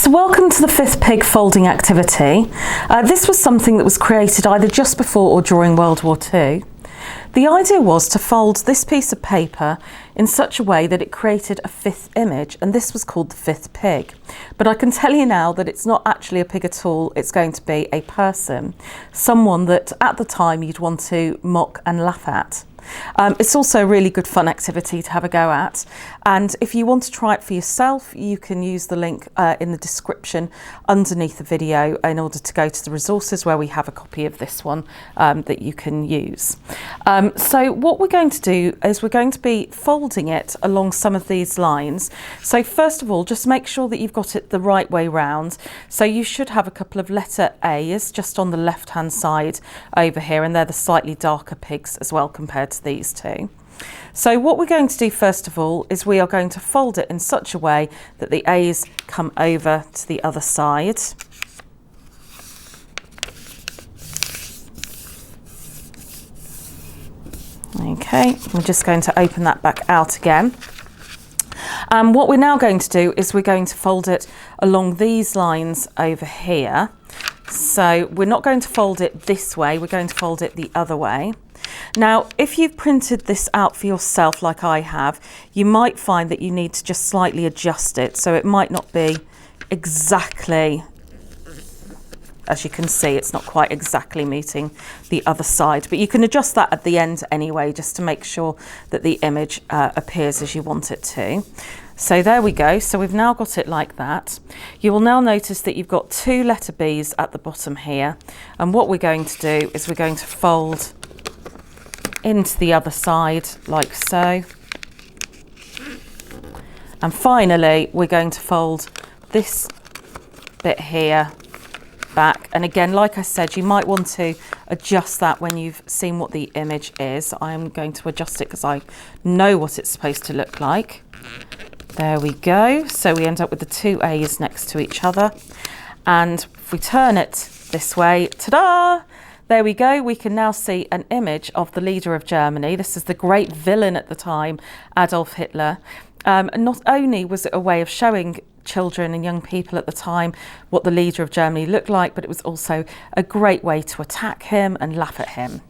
So welcome to the Fifth Pig folding activity. This was something that was created either just before or during World War II. The idea was to fold this piece of paper in such a way that it created a fifth image, and this was called the Fifth Pig. But I can tell you now that it's not actually a pig at all, it's going to be a person, someone that at the time you'd want to mock and laugh at. It's also a really good fun activity to have a go at, and if you want to try it for yourself you can use the link in the description underneath the video in order to go to the resources where we have a copy of this one that you can use. So what we're going to do is we're going to be folding it along some of these lines. So first of all, just make sure that you've got it the right way round. So you should have a couple of letter A's just on the left hand side over here, and they're the slightly darker pigs as well compared to these two. So what we're going to do first of all is we are going to fold it in such a way that the A's come over to the other side. Okay, I'm just going to open that back out again. And what we're now going to do is we're going to fold it along these lines over here. So we're not going to fold it this way, we're going to fold it the other way. Now, if you've printed this out for yourself like I have, you might find that you need to just slightly adjust it. So it might not be exactly, as you can see, it's not quite exactly meeting the other side, but you can adjust that at the end anyway, just to make sure that the image appears as you want it to. So there we go. So we've now got it like that. You will now notice that you've got two letter B's at the bottom here. And what we're going to do is we're going to fold into the other side like so. And finally, we're going to fold this bit here back. And again, like I said, you might want to adjust that when you've seen what the image is. I'm going to adjust it because I know what it's supposed to look like. There we go. So we end up with the two A's next to each other. And if we turn it this way, ta-da! There we go. We can now see an image of the leader of Germany. This is the great villain at the time, Adolf Hitler. And not only was it a way of showing children and young people at the time what the leader of Germany looked like, but it was also a great way to attack him and laugh at him.